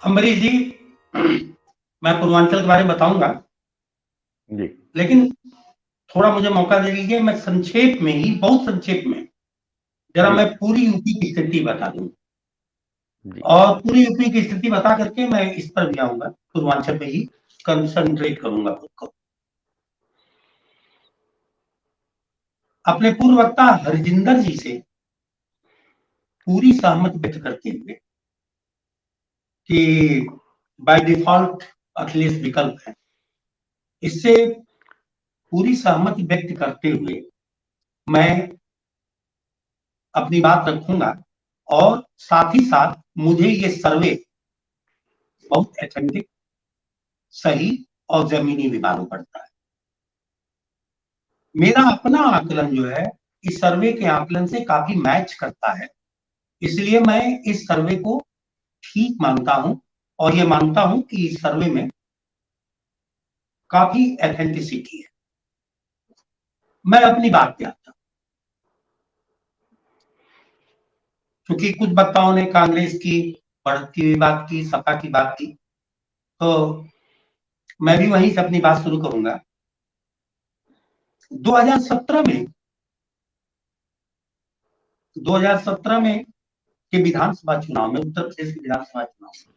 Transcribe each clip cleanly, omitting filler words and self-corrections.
अम्बरीश जी, मैं पूर्वांचल के बारे में बताऊंगा, जी लेकिन थोड़ा मुझे मौका दे दीजिए। मैं संक्षेप में ही, बहुत संक्षेप में जरा जी मैं पूरी यूपी की स्थिति बता दूं, जी और पूरी यूपी की स्थिति बता करके मैं इस पर भी आऊंगा, पूर्वांचल पे ही कंसंट्रेट करूंगा खुद को। अपने पूर्व वक्ता हरजिंदर जी से पूरी सहमति व्यक्त करते हुए कि बाय डिफॉल्ट अखिलेश विकल्प है, इससे पूरी सहमति व्यक्त करते हुए मैं अपनी बात रखूंगा। और साथ ही साथ मुझे ये सर्वे बहुत एथेंटिक, सही और जमीनी भी मालूम पड़ता है। मेरा अपना आकलन जो है इस सर्वे के आकलन से काफी मैच करता है, इसलिए मैं इस सर्वे को ठीक मानता हूं, और ये मानता हूं कि इस सर्वे में काफी एथेंटिसिटी है। मैं अपनी बात पे आता हूं, क्योंकि कुछ वक्ताओं ने कांग्रेस की बढ़त की बात की, सपा की बात की, तो मैं भी वहीं से अपनी बात शुरू करूंगा। 2017 में 2017 में के विधानसभा चुनाव में, उत्तर प्रदेश के विधानसभा चुनाव में,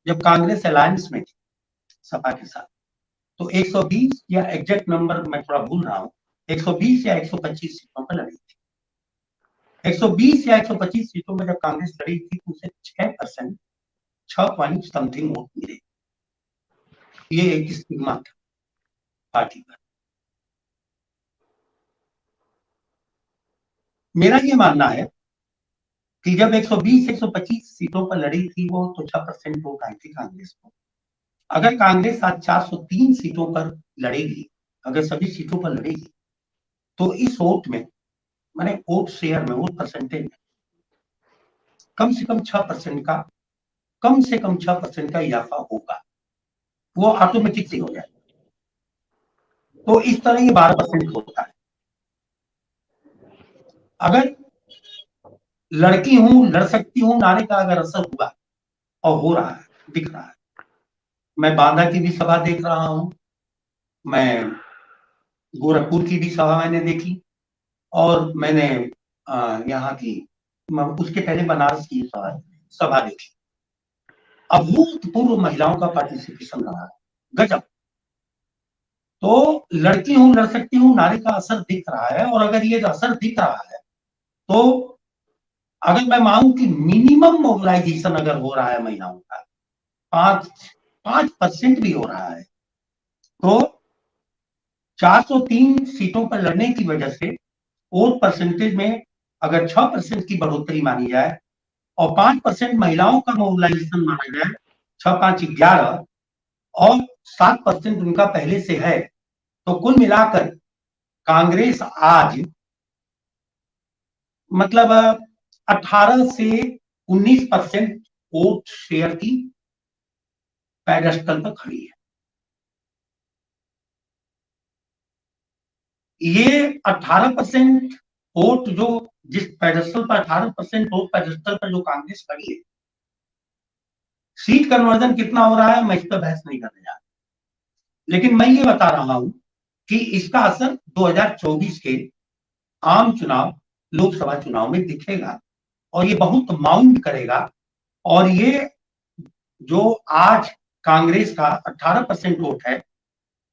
जब कांग्रेस अलायंस में थी सपा के साथ, तो 120 या एग्जैक्ट नंबर मैं थोड़ा भूल रहा हूँ, 120 या 125 सीटों पर लड़ी थी। 120 या 125 सीटों में जब कांग्रेस लड़ी थी तो उसे 6%, 6 पॉइंट समथिंग वोट मिले। ये एक स्टिग्मा था पार्टी का। मेरा ये मानना है कि जब 120-125 सीटों पर लड़ी थी वो, तो 6% वोट आई थी कांग्रेस को। अगर कांग्रेस आज 403 सीटों पर लड़ेगी, अगर सभी सीटों पर लड़ेगी, तो इस वोट में, माने वोट शेयर में, वोट परसेंटेज में कम से कम 6% का, कम से कम 6% का इजाफा होगा। वो ऑटोमेटिकली हो जाएगा। तो इस तरह ये 12% होता है। अगर लड़की हूं, लड़ सकती हूं नारे का अगर असर हुआ, और हो रहा है, दिख रहा है। मैं बांदा की भी सभा देख रहा हूं, मैं गोरखपुर की भी सभा मैंने देखी, और मैंने यहाँ की, उसके पहले बनारस की सभा देखी। अभूतपूर्व महिलाओं का पार्टिसिपेशन रहा है, गजब। तो लड़की हूं, लड़ सकती हूं नारे का असर दिख रहा है, और अगर ये असर दिख रहा है, तो अगर मैं मानूं कि मिनिमम मोबिलाइजेशन अगर हो रहा है महिलाओं का, 5% भी हो रहा है, तो 403 सीटों पर लड़ने की वजह से वोट परसेंटेज में अगर 6% की बढ़ोतरी मानी जाए, और 5% महिलाओं का मोबिलाइजेशन माना जाए, 6-5-11, और 7% उनका पहले से है, तो कुल मिलाकर कांग्रेस आज मतलब 18 से 19% वोट शेयर की पैडस्टल पर खड़ी है। ये 18% वोट जो, जिस पैडस्टल पर 18% वोट पैडस्टल पर जो कांग्रेस खड़ी है, सीट कन्वर्जन कितना हो रहा है मैं इस पर बहस नहीं करने जा रहा, लेकिन मैं ये बता रहा हूं कि इसका असर 2024 के आम चुनाव, लोकसभा चुनाव में दिखेगा, और ये बहुत माउंट करेगा। और ये जो आज कांग्रेस का 18% वोट है,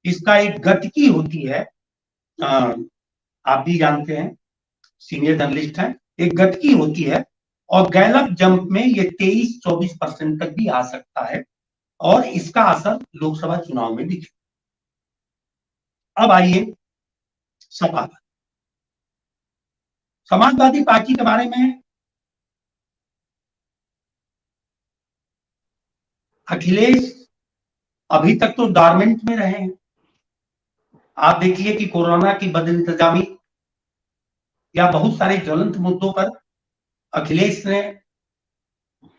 इसका एक गटकी होती है, आप भी जानते हैं, सीनियर जर्नलिस्ट हैं, एक गटकी होती है, और गैलप जंप में ये 23-24% तक भी आ सकता है, और इसका असर लोकसभा चुनाव में दिखे। अब आइए सपा पर। समाजवादी पार्टी के बारे में, अखिलेश अभी तक तो डॉर्मेंट में रहे हैं। आप देखिए कि कोरोना की बदइंतजामी या बहुत सारे ज्वलंत मुद्दों पर अखिलेश ने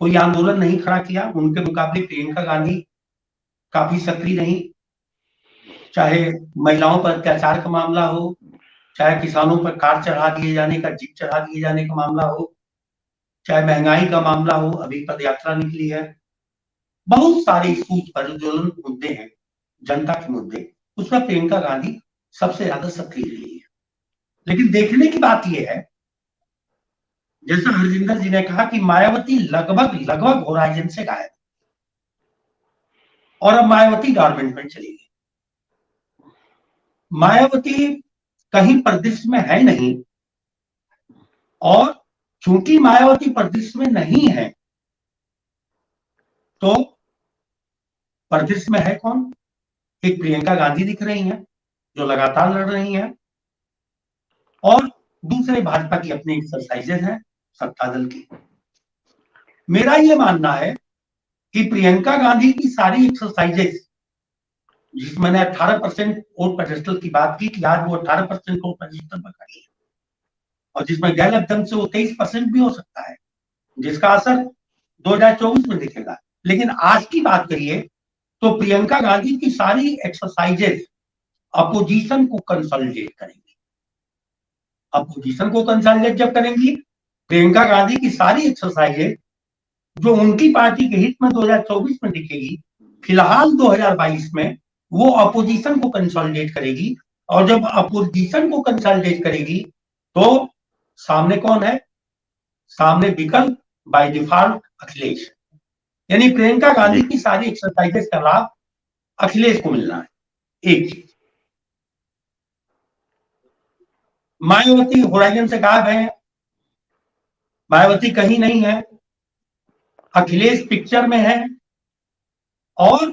कोई आंदोलन नहीं खड़ा किया। उनके मुकाबले प्रियंका गांधी काफी सक्रिय रही, चाहे महिलाओं पर अत्याचार का मामला हो, चाहे किसानों पर कार चढ़ा दिए जाने का, जीप चढ़ा दिए जाने का मामला हो, चाहे महंगाई का मामला हो, अभी पदयात्रा निकली है, बहुत सारे इश्यूज पर जो मुद्दे हैं, जनता के मुद्दे, उसमें प्रियंका गांधी सबसे ज्यादा सक्रिय रही है। लेकिन देखने की बात यह है, जैसा हरजिंदर जी ने कहा कि मायावती लगभग होराइजन से गायब और अब मायावती गवर्नमेंट में चली गई। मायावती कहीं परिदृश्य में है नहीं, और चूंकि मायावती परिदृश्य में नहीं है तो परिदृश्य में है कौन? एक प्रियंका गांधी दिख रही हैं जो लगातार लड़ रही हैं, और दूसरे भाजपा की अपनी एक्सरसाइजेज हैं सत्ता दल की। मेरा ये मानना है कि प्रियंका गांधी की सारी एक्सरसाइजेज, जिसमें मैंने 18% वोट पेडिस्टल की बात की कि आज वो 18% वोट पेडिस्टल पर खड़ी है, और जिसमें गैर अध्ययन से वो 23% भी हो सकता है, जिसका असर 2024 में दिखेगा। लेकिन आज की बात करिए तो प्रियंका गांधी की सारी एक्सरसाइजेज अपोजिशन को कंसोलिडेट करेंगी। अपोजिशन को कंसोलिडेट जब करेंगी, प्रियंका गांधी की सारी एक्सरसाइजेज जो उनकी पार्टी के हित में 2024 में दिखेगी, फिलहाल 2022 में वो अपोजिशन को कंसोलिडेट करेगी। और जब अपोजिशन को कंसोलिडेट करेगी तो सामने कौन है? सामने विकल्प बाय डिफॉल्ट अखिलेश। यानी प्रियंका गांधी की सारी एक्सरसाइजेज का लाभ अखिलेश को मिलना है। एक चीज, मायावती होराइजन से गायब है, मायावती कहीं नहीं है, अखिलेश पिक्चर में है। और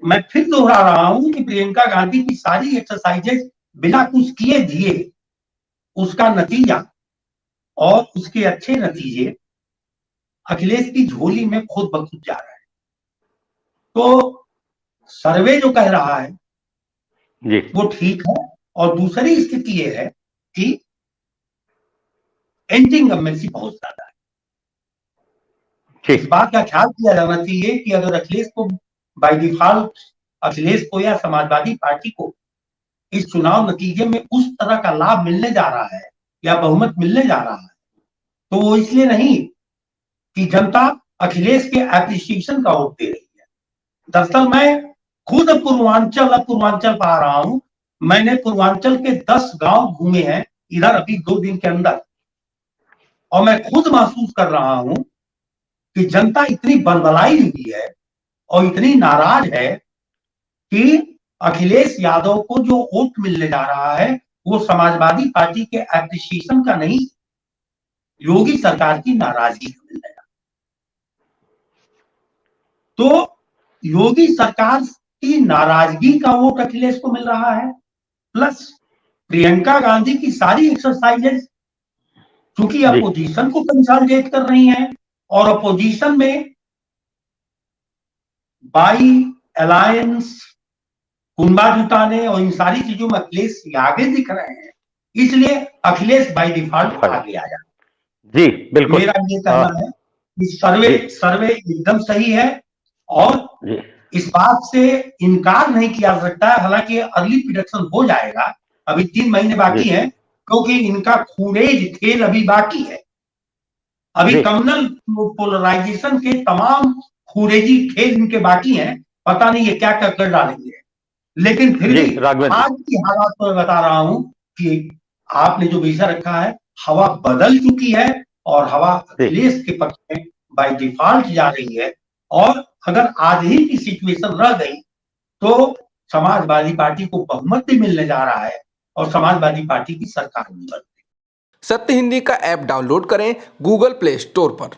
मैं फिर दोहरा रहा हूं कि प्रियंका गांधी की सारी एक्सरसाइजेज बिना कुछ किए दिए उसका नतीजा और उसके अच्छे नतीजे अखिलेश की झोली में खुद ब खुद जा रहा है। तो सर्वे जो कह रहा है जी वो ठीक है। और दूसरी स्थिति ये है कि एंटी-इनकम्बेंसी बहुत ज्यादा है। इस बात का ख्याल किया जाना चाहिए कि अगर अखिलेश को बाय डिफॉल्ट, अखिलेश को या समाजवादी पार्टी को इस चुनाव नतीजे में उस तरह का लाभ मिलने जा रहा है या बहुमत मिलने जा रहा है, तो वो इसलिए नहीं कि जनता अखिलेश के एप्रिसिएशन का वोट दे रही है। दरअसल मैं खुद पूर्वांचल पा रहा हूं। मैंने पूर्वांचल के 10 गांव घूमे हैं इधर अभी 2 दिन के अंदर, और मैं खुद महसूस कर रहा हूं कि जनता इतनी बलबलाई हुई है और इतनी नाराज है कि अखिलेश यादव को जो वोट मिलने जा रहा है वो समाजवादी पार्टी के एप्रिसिएशन का नहीं, योगी सरकार की नाराजगी का मिलने जा रहा है। तो योगी सरकार की नाराजगी का वोट अखिलेश को मिल रहा है, प्लस प्रियंका गांधी की सारी एक्सरसाइजेज क्योंकि अपोजिशन को कंसोलिडेट कर रही हैं, और अपोजिशन में बाई अलायंस, कुंभा जुटाने और इन सारी चीजों में अखिलेश आगे दिख रहे हैं, इसलिए अखिलेश बाई डिफॉल्ट आगे आ जाए। जी बिल्कुल, मेरा ये कहना है कि सर्वे एकदम सही है, और इस बात से इनकार नहीं किया जा सकता है। हालांकि अर्ली प्रेडिक्शन हो जाएगा, अभी 3 महीने बाकी हैं, क्योंकि इनका खूनेज खेल अभी बाकी है। अभी कम्युनल पोलराइजेशन के तमाम खूनेजी खेल इनके बाकी हैं, पता नहीं ये क्या क्या कर डालेंगे। लेकिन फिर भी आज की हालात में बता रहा हूं कि आपने जो विषय रखा है, हवा बदल चुकी है और हवा अखिलेश के पक्ष में बाय डिफॉल्ट जा रही है। और अगर आज ही की सिचुएशन रह गई तो समाजवादी पार्टी को बहुमत भी मिलने जा रहा है और समाजवादी पार्टी की सरकार भी बनती है। सत्य हिंदी का ऐप डाउनलोड करें गूगल प्ले स्टोर पर।